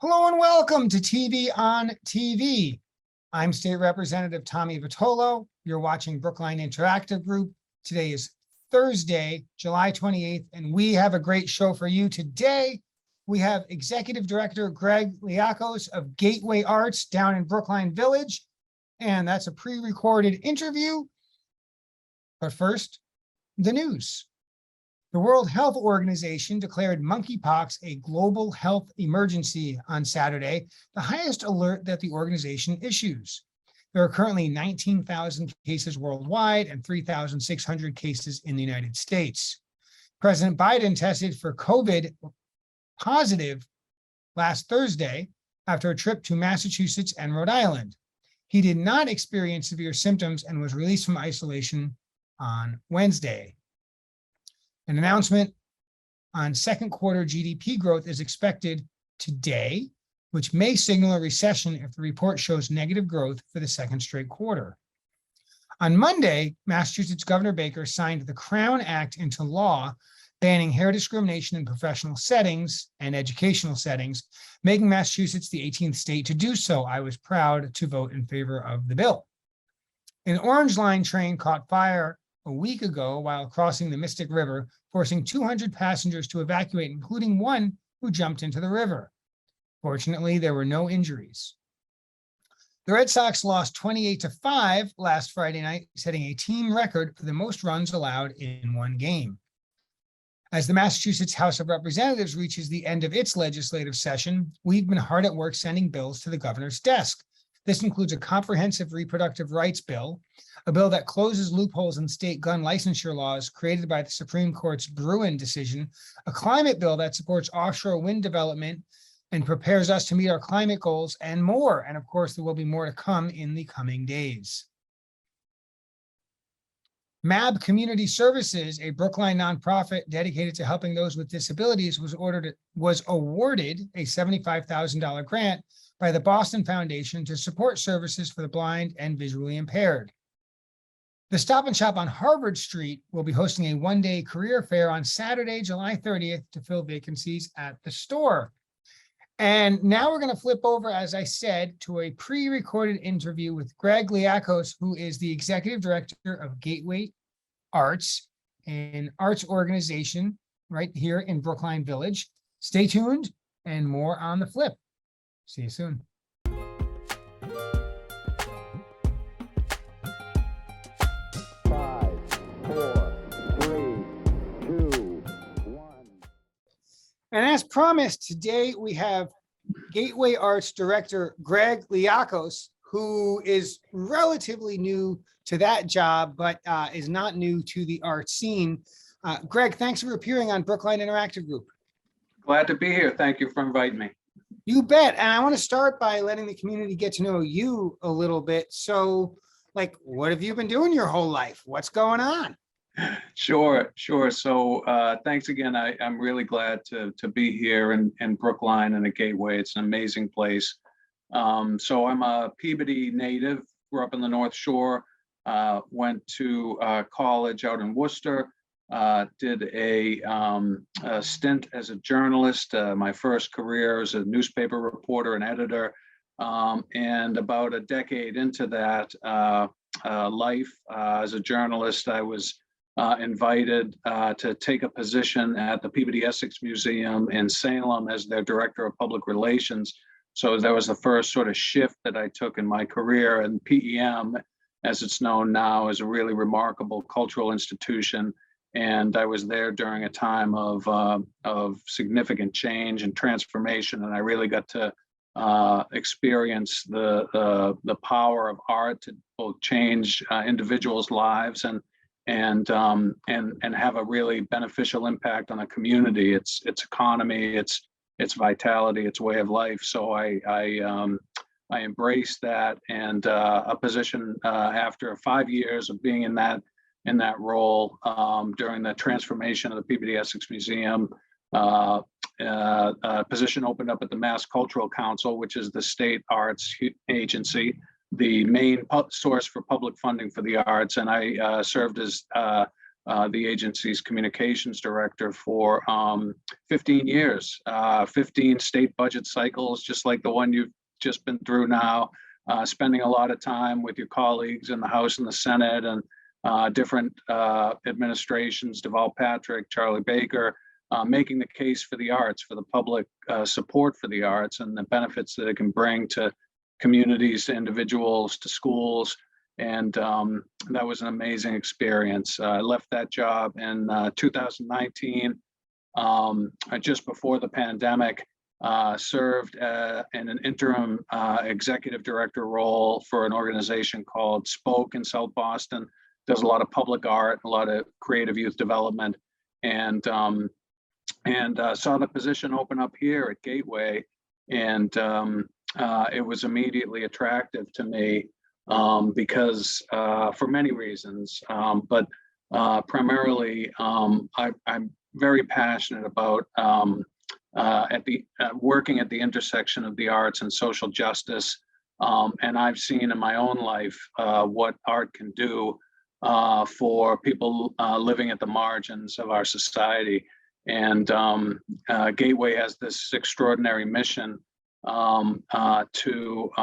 Hello and welcome to TV on TV. I'm State Representative Tommy Vitolo. You're watching Brookline Interactive Group. Today is Thursday, July 28th, and we have a great show for you today. We have Executive Director Greg Liakos of Gateway Arts down in Brookline Village, and that's a pre-recorded interview. But first, the news. The World Health Organization declared monkeypox a global health emergency on Saturday, the highest alert that the organization issues. There are currently 19,000 cases worldwide and 3,600 cases in the United States. President Biden tested for COVID positive last Thursday after a trip to Massachusetts and Rhode Island. He did not experience severe symptoms and was released from isolation on Wednesday. An announcement on second quarter GDP growth is expected today, which may signal a recession if the report shows negative growth for the second straight quarter. On Monday, Massachusetts Governor Baker signed the Crown Act into law, banning hair discrimination in professional settings and educational settings, making Massachusetts the 18th state to do so. I was proud to vote in favor of the bill. An Orange Line train caught fire a week ago while crossing the Mystic River, forcing 200 passengers to evacuate, including one who jumped into the river. Fortunately, there were no injuries. The Red Sox lost 28-5 last Friday night, setting a team record for the most runs allowed in one game. As the Massachusetts House of Representatives reaches the end of its legislative session, we've been hard at work sending bills to the governor's desk. This includes a comprehensive reproductive rights bill, a bill that closes loopholes in state gun licensure laws created by the Supreme Court's Bruin decision, a climate bill that supports offshore wind development and prepares us to meet our climate goals, and more. And of course, there will be more to come in the coming days. MAB Community Services, a Brookline nonprofit dedicated to helping those with disabilities, was awarded a $75,000 grant by the Boston Foundation to support services for the blind and visually impaired. The Stop and Shop on Harvard Street will be hosting a one-day career fair on Saturday, July 30th to fill vacancies at the store. And now we're going to flip over, as I said, to a pre-recorded interview with Greg Liakos, who is the Executive Director of Gateway Arts, an arts organization right here in Brookline Village. Stay tuned and more on the flip. See you soon. 5, 4, 3, 2, 1. And as promised, today we have Gateway Arts Director Greg Liakos, who is relatively new to that job, but is not new to the art scene. Greg, thanks for appearing on Brookline Interactive Group. Glad to be here. Thank you for inviting me. You bet. And I want to start by letting the community get to know you a little bit. So, like, what have you been doing your whole life? What's going on? Sure. So thanks again. I'm really glad to be here in Brookline and at Gateway. It's an amazing place. So I'm a Peabody native, grew up in the North Shore, went to college out in Worcester, did a stint as a journalist, my first career as a newspaper reporter and editor. And about a decade into that life as a journalist, I was invited to take a position at the Peabody Essex Museum in Salem as their director of public relations. So that was the first sort of shift that I took in my career. And PEM, as it's known now, is a really remarkable cultural institution. And I was there during a time of significant change and transformation. And I really got to experience the power of art to both change individuals' lives and have a really beneficial impact on the community, its economy, its vitality, its way of life. So I embraced that, and a position after 5 years of being in that role during the transformation of the Peabody Essex Museum. A position opened up at the Mass Cultural Council, which is the state arts agency, the main source for public funding for the arts, and I served as the agency's communications director for 15 years, 15 state budget cycles, just like the one you've just been through now, spending a lot of time with your colleagues in the House and the Senate and different administrations, Deval Patrick, Charlie Baker, making the case for the arts, for the public support for the arts and the benefits that it can bring to communities, to individuals, to schools. And that was an amazing experience. I left that job in 2019, just before the pandemic, served in an interim executive director role for an organization called Spoke in South Boston. Does a lot of public art, a lot of creative youth development, and saw the position open up here at Gateway, and it was immediately attractive to me because for many reasons, but primarily I'm very passionate about working at the intersection of the arts and social justice, and I've seen in my own life what art can do for people living at the margins of our society. And Gateway has this extraordinary mission to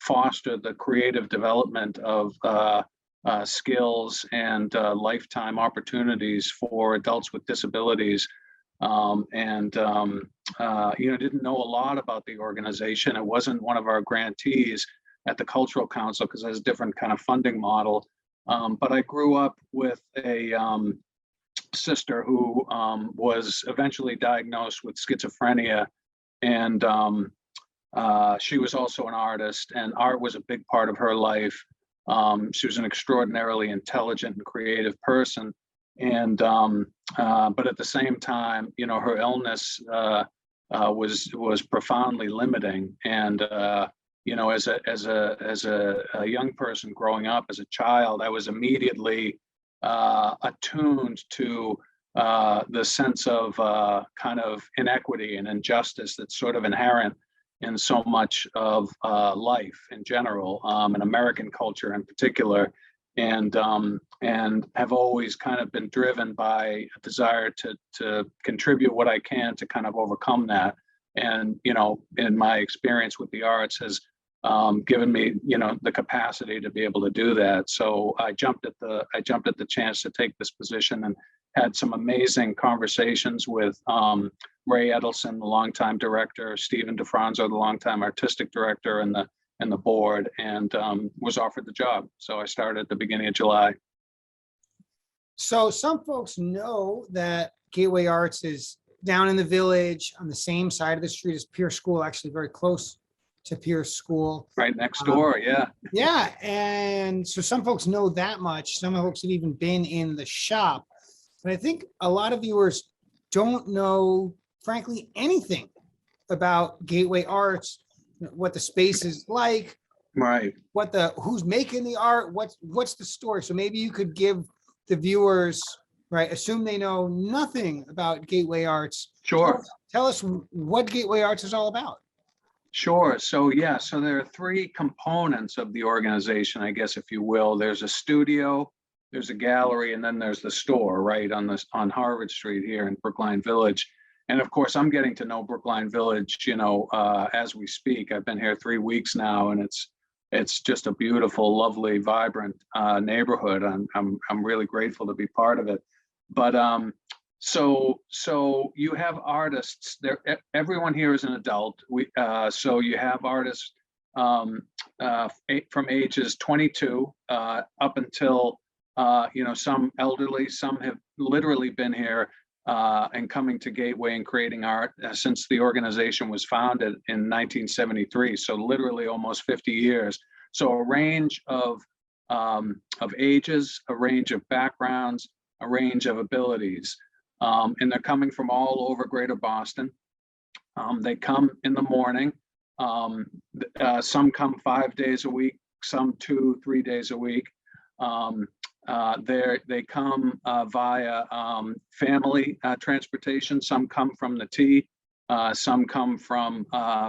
foster the creative development of skills and lifetime opportunities for adults with disabilities. Didn't know a lot about the organization. It wasn't one of our grantees at the Cultural Council because it has a different kind of funding model. But I grew up with a sister who was eventually diagnosed with schizophrenia, and she was also an artist, and art was a big part of her life. She was an extraordinarily intelligent and creative person, and but at the same time, her illness was profoundly limiting. And as a young person growing up as a child, I was immediately attuned to the sense of kind of inequity and injustice that's sort of inherent in so much of life in general, and American culture in particular, and have always kind of been driven by a desire to contribute what I can to kind of overcome that. And in my experience with the arts has given me the capacity to be able to do that. So I jumped at the chance to take this position, and had some amazing conversations with Ray Edelson, the longtime director, Stephen DeFranzo, the longtime artistic director, and the board, and was offered the job. So I started at the beginning of July. So some folks know that Gateway Arts is down in the village on the same side of the street as Pierce School, actually very close to Pierce School. Right next door, yeah. Yeah, and so some folks know that much. Some folks have even been in the shop. But I think a lot of viewers don't know, frankly, anything about Gateway Arts, what the space is like, Right. Who's making the art, what's the story. So maybe you could give the viewers, right, assume they know nothing about Gateway Arts. Sure. Tell us what Gateway Arts is all about. Sure. So there are three components of the organization, I guess, if you will. There's a studio, there's a gallery, and then there's the store, right, on Harvard Street here in Brookline Village. And of course, I'm getting to know Brookline Village, as we speak. I've been here 3 weeks now, and it's just a beautiful, lovely, vibrant neighborhood. I'm really grateful to be part of it. But so you have artists there. Everyone here is an adult. So you have artists from ages 22 up until some elderly. Some have literally been here and coming to Gateway and creating art since the organization was founded in 1973. So literally almost 50 years. So a range of ages, a range of backgrounds, a range of abilities. And they're coming from all over Greater Boston. They come in the morning. Some come 5 days a week, some 2-3 days a week. They come via family transportation. Some come from the T. Some come from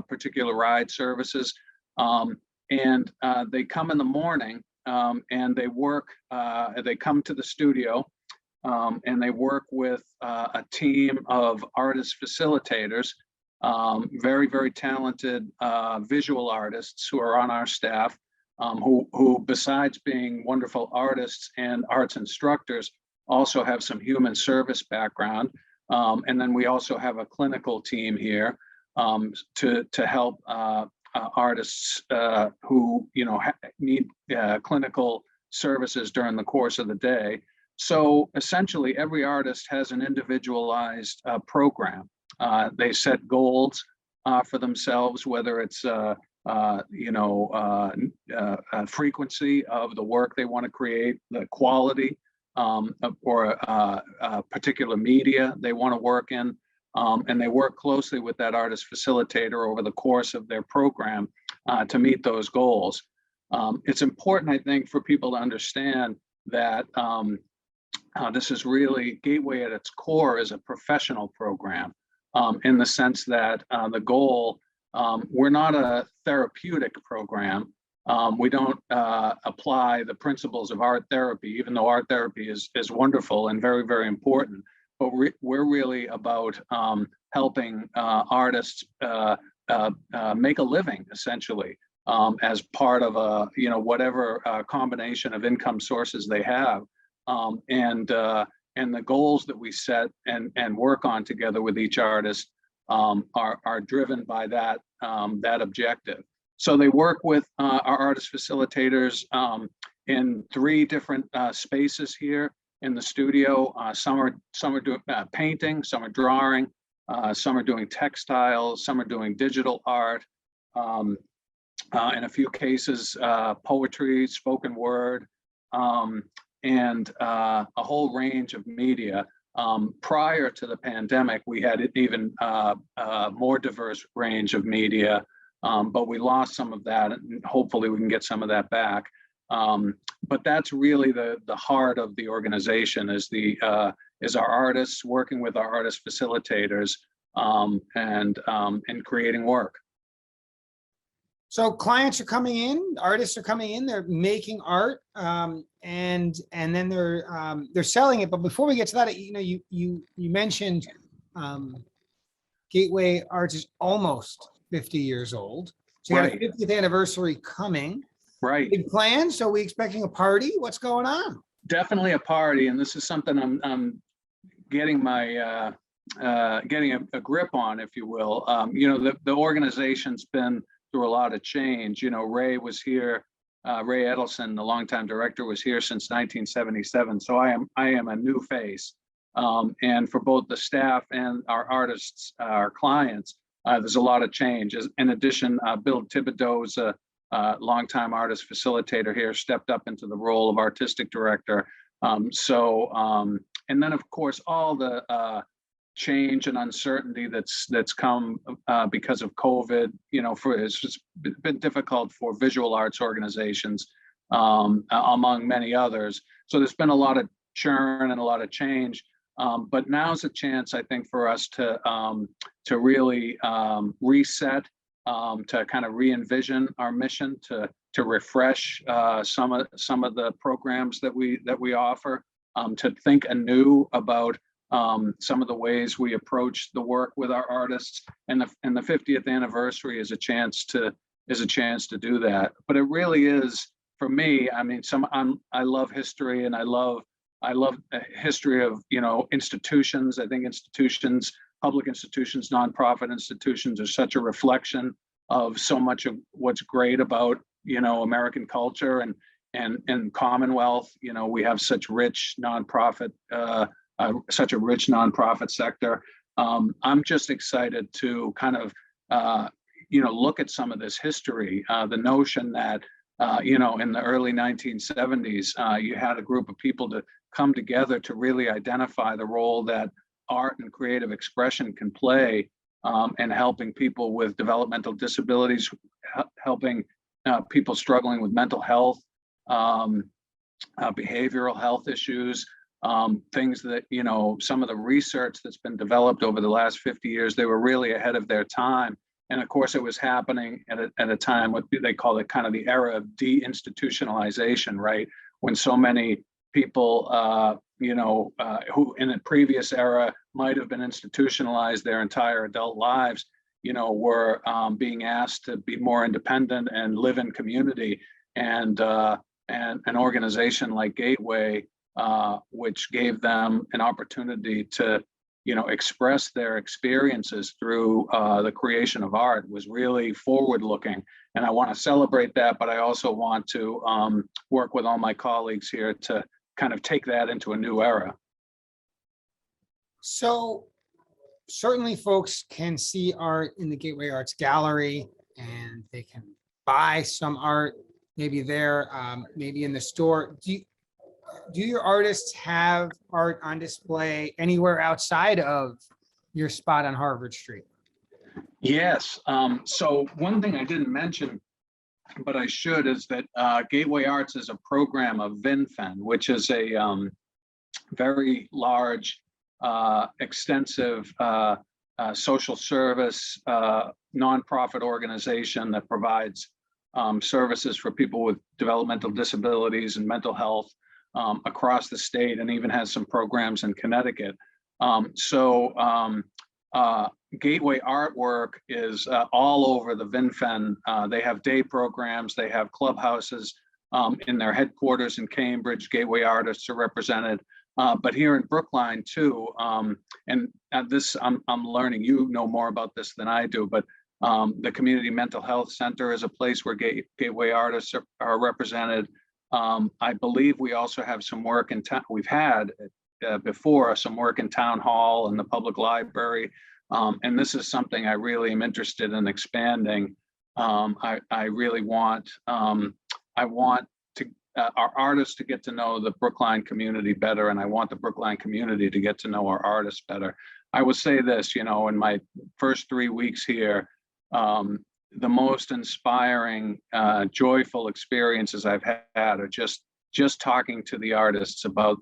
particular ride services. And they come in the morning and they work. They come to the studio. and they work with a team of artist facilitators, very, very talented visual artists who are on our staff, who besides being wonderful artists and arts instructors, also have some human service background. And then we also have a clinical team here to help artists who need clinical services during the course of the day. So essentially, every artist has an individualized program. They set goals for themselves, whether it's frequency of the work they want to create, the quality, or a particular media they want to work in. And they work closely with that artist facilitator over the course of their program to meet those goals. It's important, I think, for people to understand that this is really, Gateway at its core is a professional program, in the sense that the goal, we're not a therapeutic program. We don't apply the principles of art therapy, even though art therapy is wonderful and very, very important. But we're really about helping artists make a living, essentially, as part of whatever combination of income sources they have. And the goals that we set and work on together with each artist are driven by that objective. So they work with our artist facilitators in 3 different spaces here in the studio. Some are doing painting, some are drawing, some are doing textiles, some are doing digital art, in a few cases poetry, spoken word, and a whole range of media. Prior to the pandemic, we had an even more diverse range of media, but we lost some of that, and hopefully we can get some of that back. But that's really the heart of the organization, is our artists working with our artist facilitators and creating work. So clients are coming in, artists are coming in, they're making art, and then they're selling it. But before we get to that, you mentioned Gateway Arts is almost 50 years old. So you got a 50th anniversary coming. Right. Big plans. So we expecting a party? What's going on? Definitely a party, and this is something I'm getting my getting a grip on, if you will. The organization's been through a lot of change. Ray was here, Ray Edelson, the longtime director, was here since 1977. So I am a new face. And for both the staff and our artists, our clients, there's a lot of change. In addition, Bill Thibodeau's a longtime artist facilitator here, stepped up into the role of artistic director. And then of course, all the change and uncertainty that's come because of COVID. It's just been difficult for visual arts organizations, among many others. So there's been a lot of churn and a lot of change. But now's a chance, I think, for us to really reset, to kind of re-envision our mission, to refresh some of the programs that we offer, to think anew about some of the ways we approach the work with our artists, and the 50th anniversary is a chance to do that. But it really is, for me, I mean, I love history, and I love the history of institutions. I think institutions, public institutions, nonprofit institutions, are such a reflection of so much of what's great about American culture and Commonwealth. We have such rich nonprofit. Such a rich nonprofit sector. I'm just excited to kind of, look at some of this history. The notion that, in the early 1970s, you had a group of people to come together to really identify the role that art and creative expression can play, in helping people with developmental disabilities, helping people struggling with mental health, behavioral health issues. Things that, some of the research that's been developed over the last 50 years, they were really ahead of their time. And of course, it was happening at a time, what they call it, kind of the era of deinstitutionalization, right? When so many people, who in a previous era might have been institutionalized their entire adult lives, were being asked to be more independent and live in community. And an organization like Gateway, which gave them an opportunity to, express their experiences through the creation of art, was really forward-looking. And I want to celebrate that, but I also want to work with all my colleagues here to kind of take that into a new era. So certainly folks can see art in the Gateway Arts Gallery, and they can buy some art, maybe there, maybe in the store. Do your artists have art on display anywhere outside of your spot on Harvard Street? Yes. So one thing I didn't mention, but I should, is that Gateway Arts is a program of VinFen, which is a very large, extensive social service nonprofit organization that provides services for people with developmental disabilities and mental health across the state, and even has some programs in Connecticut. Gateway Artwork is all over the VinFen. They have day programs, they have clubhouses in their headquarters in Cambridge. Gateway artists are represented, but here in Brookline too. And this, I'm learning, you know more about this than I do, but the Community Mental Health Center is a place where Gateway artists are represented. I believe we also have some work in town. We've had before some work in Town Hall and the public library. And this is something I really am interested in expanding. I really want, I want to, our artists to get to know the Brookline community better, and I want the Brookline community to get to know our artists better. I will say this, in my first 3 weeks here, the most inspiring, joyful experiences I've had are just talking to the artists about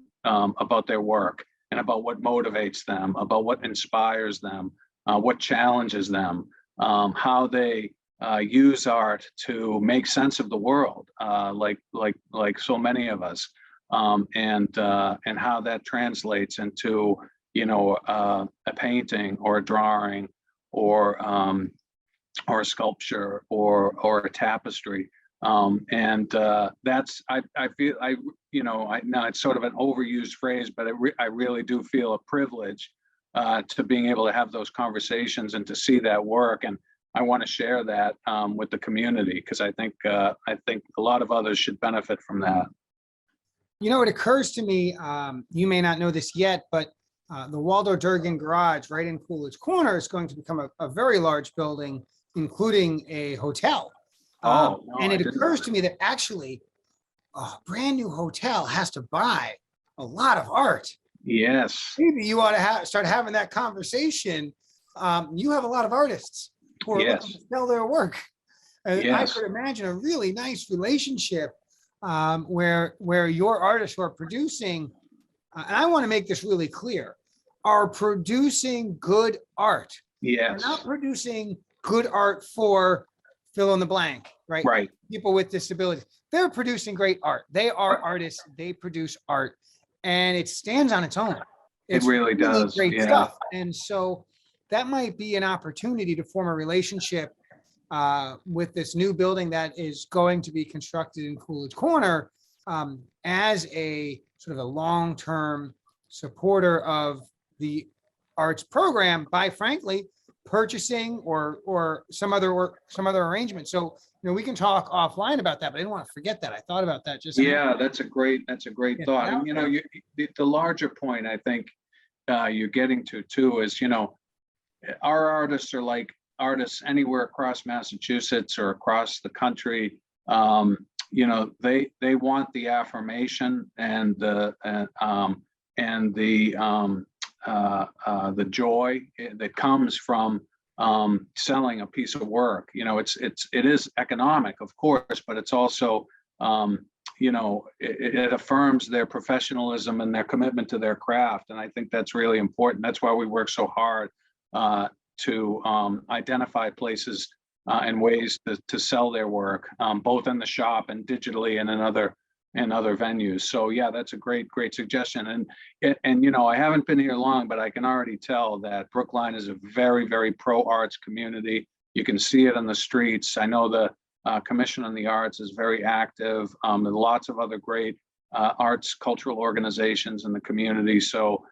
their work, and about what motivates them, about what inspires them, what challenges them, how they use art to make sense of the world, like so many of us, and how that translates into a painting or a drawing or a sculpture or a tapestry. That's, I feel, now it's sort of an overused phrase, but I really do feel a privilege to being able to have those conversations and to see that work. And I want to share that with the community, because I think a lot of others should benefit from that. It occurs to me, you may not know this yet, but the Waldo Durgan Garage right in Coolidge Corner is going to become a very large building, including a hotel. Oh, no, and I it didn't occurs know to me that actually a brand new hotel has to buy a lot of art. Yes. Maybe you ought to start having that conversation. You have a lot of artists who are looking to sell their work. And I Yes. could imagine a really nice relationship where your artists who are producing, and I want to make this really clear, are producing good art. Yes. They're not producing good art for fill in the blank, right? Right. People with disabilities. They're producing great art. They are artists. They produce art, and it stands on its own. It's It really does. great Yeah. stuff. And so that might be an opportunity to form a relationship with this new building that is going to be constructed in Coolidge Corner as a sort of a long-term supporter of the arts program by, frankly, purchasing or some other arrangement. So we can talk offline about that, but I didn't want to forget that. I thought about that just Yeah, that's a great thought. And the larger point I think you're getting to too is our artists are like artists anywhere across Massachusetts or across the country. They want the affirmation and the joy that comes from selling a piece of work. It is economic, of course, but it's also it affirms their professionalism and their commitment to their craft. And I think that's really important. That's why we work so hard to identify places and ways to sell their work, both in the shop and digitally and in other and other venues. So yeah, that's a great suggestion. And you know, I haven't been here long, but I can already tell that Brookline is a very pro arts community. You can see it on the streets. I know the Commission on the Arts is very active. And lots of other great arts, cultural organizations in the community. So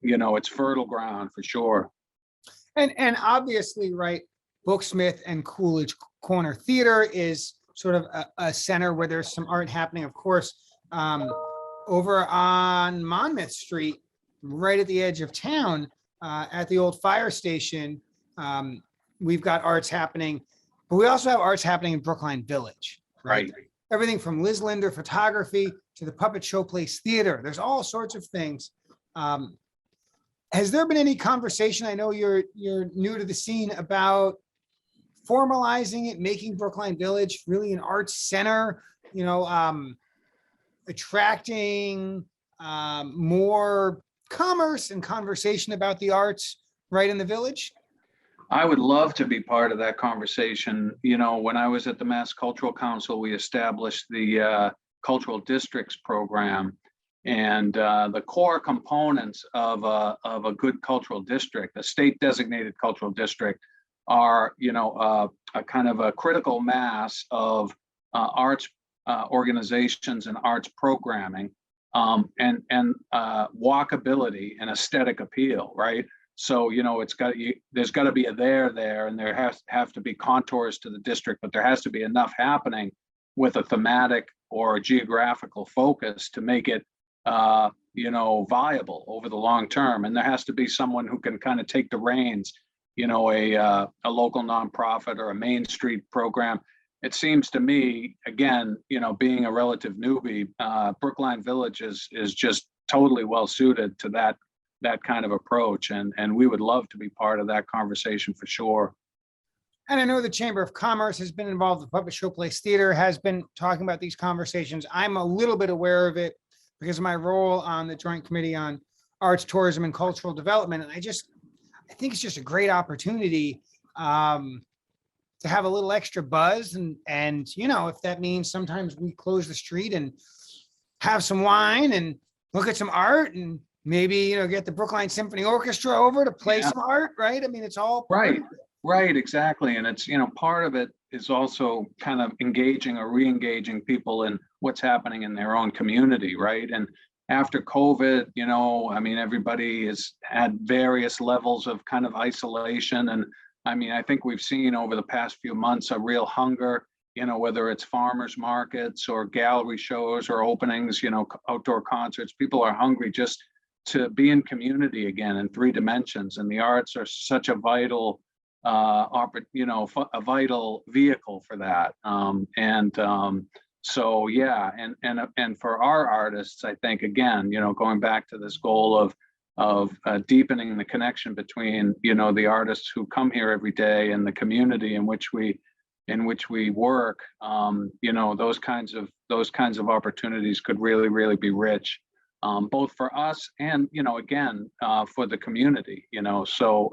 you know, it's fertile ground for sure. And obviously, right, Booksmith and Coolidge Corner Theater is sort of a center where there's some art happening. Of course, over on Monmouth Street, right at the edge of town, at the old fire station, we've got arts happening, but we also have arts happening in Brookline Village, right? Everything from Liz Linder photography to the Puppet Showplace Theater. There's all sorts of things. Has there been any conversation? I know you're new to the scene, about formalizing it, making Brookline Village really an arts center, you know, attracting more commerce and conversation about the arts right in the village? I would love to be part of that conversation. You know, when I was at the Mass Cultural Council, we established the Cultural Districts program. And the core components of a good cultural district, a state designated cultural district, are, you know, a kind of a critical mass of arts organizations and arts programming, and walkability and aesthetic appeal, right? So, you know, there's got to be a there, and there have to be contours to the district, but there has to be enough happening with a thematic or a geographical focus to make it you know, viable over the long term. And there has to be someone who can kind of take the reins, you know, a local nonprofit or a Main Street program. It seems to me, again, you know, being a relative newbie, Brookline Village is just totally well suited to that kind of approach. And we would love to be part of that conversation for sure. And I know the Chamber of Commerce has been involved. The Puppet Showplace Theater has been talking about these conversations. I'm a little bit aware of it because of my role on the Joint Committee on Arts, Tourism, and Cultural Development. And I think it's just a great opportunity to have a little extra buzz. And, you know, if that means sometimes we close the street and have some wine and look at some art, and maybe, you know, get the Brookline Symphony Orchestra over to play some art, right? I mean, it's all right, exactly. And it's, you know, part of it is also kind of engaging or re-engaging people in what's happening in their own community, right? And after COVID, you know, I mean, everybody has had various levels of kind of isolation. And I mean, I think we've seen over the past few months a real hunger, you know, whether it's farmers markets or gallery shows or openings, you know, outdoor concerts. People are hungry just to be in community again in 3 dimensions. And the arts are such a vital you know, a vital vehicle for that. So yeah, and for our artists, I think, again, you know, going back to this goal of deepening the connection between, you know, the artists who come here every day and the community in which we work, you know, those kinds of opportunities could really be rich, both for us and, you know, again, for the community, you know. So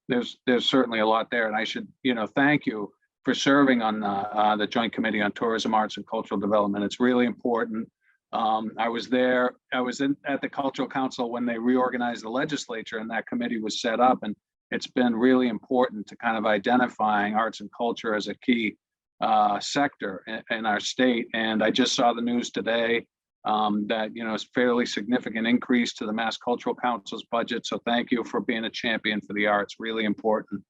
there's certainly a lot there, and I should, you know, thank you for serving on the Joint Committee on Tourism, Arts, and Cultural Development. It's really important. I was there. I was at the Cultural Council when they reorganized the legislature, and that committee was set up. And it's been really important to kind of identifying arts and culture as a key sector in our state. And I just saw the news today that, you know, it's fairly significant increase to the Mass Cultural Council's budget. So thank you for being a champion for the arts. Really important.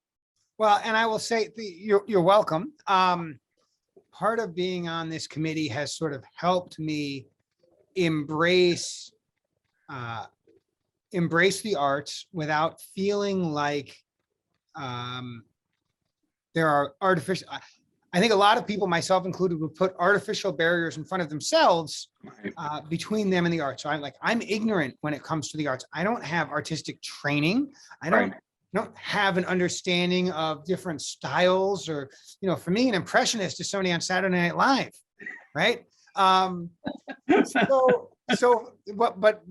Well, and I will say you're welcome. Part of being on this committee has sort of helped me embrace the arts without feeling like there are artificial. I think a lot of people, myself included, would put artificial barriers in front of themselves between them and the arts. So I'm ignorant when it comes to the arts. I don't have artistic training. I don't have an understanding of different styles, or, you know, for me, an impressionist is somebody on Saturday Night Live, right? But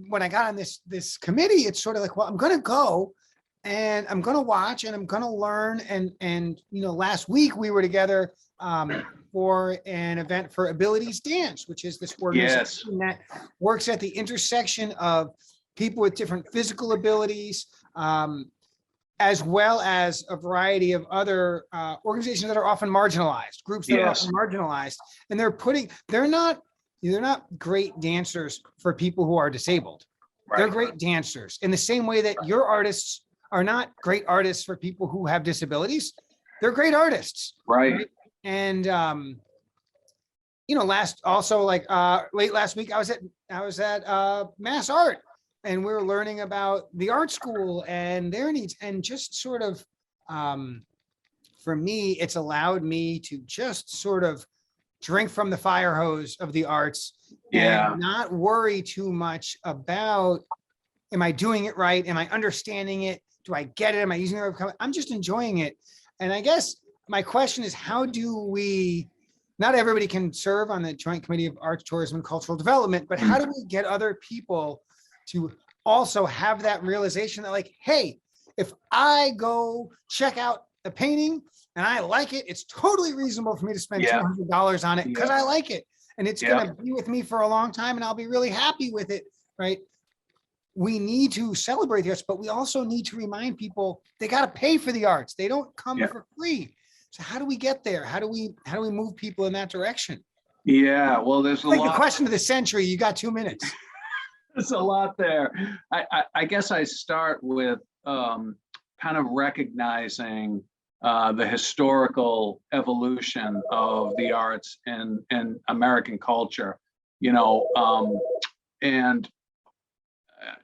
when I got on this committee, it's sort of like, well, I'm going to go and I'm going to watch and I'm going to learn. And, last week we were together for an event for Abilities Dance, which is this organization that works at the intersection of people with different physical abilities, as well as a variety of other organizations that are often marginalized, groups that are often marginalized. And they're not great dancers for people who are disabled. They're great dancers in the same way that your artists are not great artists for people who have disabilities. They're great artists. Right. And, late last week, I was at Mass Art, and we were learning about the art school and their needs, and just sort of, for me, it's allowed me to just sort of drink from the fire hose of the arts and not worry too much about, am I doing it right? Am I understanding it? Do I get it? Am I using it? I'm just enjoying it. And I guess my question is, how do we, not everybody can serve on the Joint Committee of Arts, Tourism, and Cultural Development, but how do we get other people to also have that realization that, like, hey, if I go check out a painting and I like it, it's totally reasonable for me to spend $200 on it because I like it. And it's going to be with me for a long time and I'll be really happy with it, right? We need to celebrate the arts, but we also need to remind people they got to pay for the arts. They don't come for free. So how do we get there? How do we move people in that direction? Yeah, well, there's a lot. The question of the century. You got 2 minutes. There's a lot there. I guess I start with kind of recognizing the historical evolution of the arts and American culture, and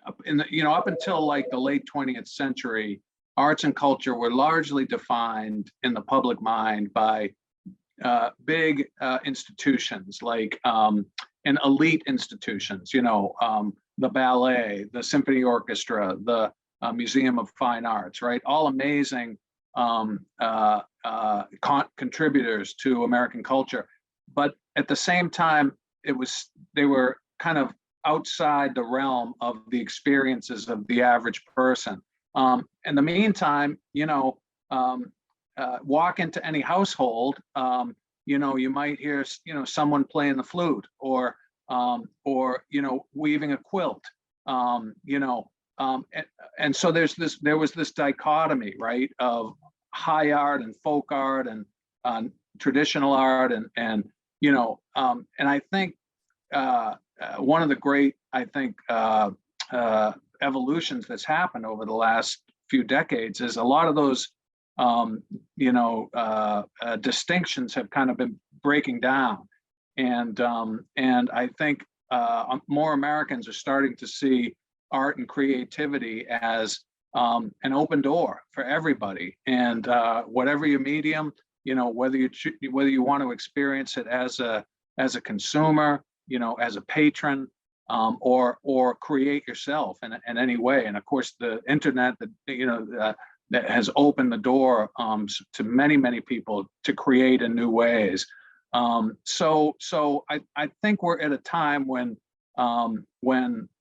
up until like the late 20th century, arts and culture were largely defined in the public mind by big institutions like and elite institutions, the ballet, the symphony orchestra, the Museum of Fine Arts, right? All amazing contributors to American culture. But at the same time, they were kind of outside the realm of the experiences of the average person. In the meantime, walk into any household, you might hear, someone playing the flute or weaving a quilt, and so there was this dichotomy, right, of high art and folk art and traditional art and I think one of the great, evolutions that's happened over the last few decades is a lot of those distinctions have kind of been breaking down, and I think more Americans are starting to see art and creativity as an open door for everybody, and whatever your medium, whether you want to experience it as a consumer, as a patron, or create yourself in any way. And of course, the internet that has opened the door to many people to create in new ways. So I think we're at a time when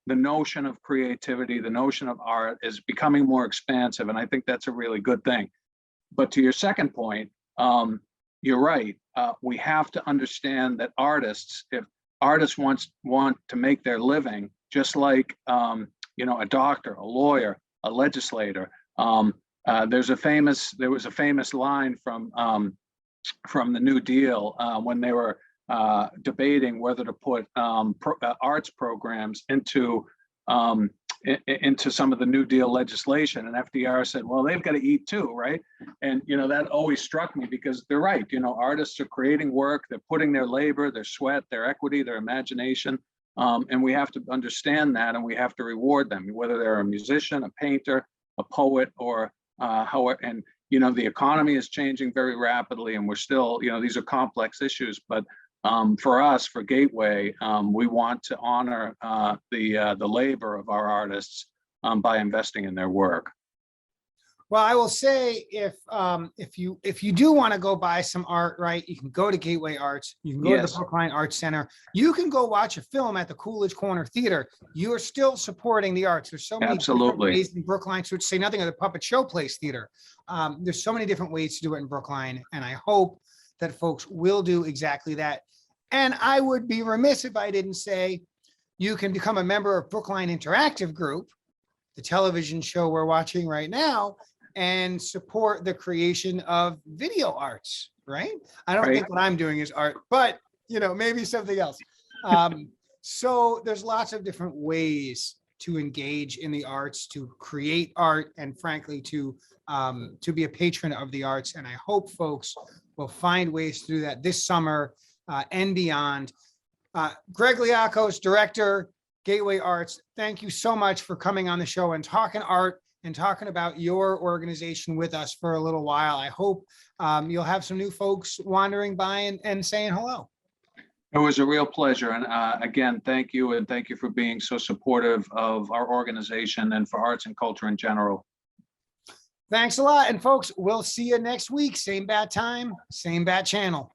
the notion of creativity, the notion of art is becoming more expansive, and I think that's a really good thing. But to your second point, you're right. We have to understand that if artists want to make their living, just like a doctor, a lawyer, a legislator. There was a famous line from the New Deal when they were debating whether to put arts programs into some of the New Deal legislation, and FDR said, "Well, they've got to eat too, right?" And that always struck me because they're right. Artists are creating work; they're putting their labor, their sweat, their equity, their imagination, and we have to understand that, and we have to reward them, whether they're a musician, a painter, a poet, or however. And the economy is changing very rapidly, and we're still, these are complex issues, but for us, for Gateway, we want to honor the labor of our artists by investing in their work. Well, I will say if you do want to go buy some art, right, you can go to Gateway Arts, you can go to the Yes. Brookline Arts Center, you can go watch a film at the Coolidge Corner Theater. You are still supporting the arts. There's so many different Absolutely. ways in Brookline, so to say nothing of the Puppet Show Place Theater. There's so many different ways to do it in Brookline, and I hope that folks will do exactly that. And I would be remiss if I didn't say you can become a member of Brookline Interactive Group, the television show we're watching right now, and support the creation of video arts, right? I don't Right. think what I'm doing is art, but maybe something else. So there's lots of different ways to engage in the arts, to create art, and frankly, to be a patron of the arts. And I hope folks will find ways to do that this summer and beyond. Greg Liakos, Director, Gateway Arts, thank you so much for coming on the show and talking art and talking about your organization with us for a little while. I hope you'll have some new folks wandering by and saying hello. It was a real pleasure. And again, thank you. And thank you for being so supportive of our organization and for arts and culture in general. Thanks a lot. And folks, we'll see you next week. Same bat time, same bat channel.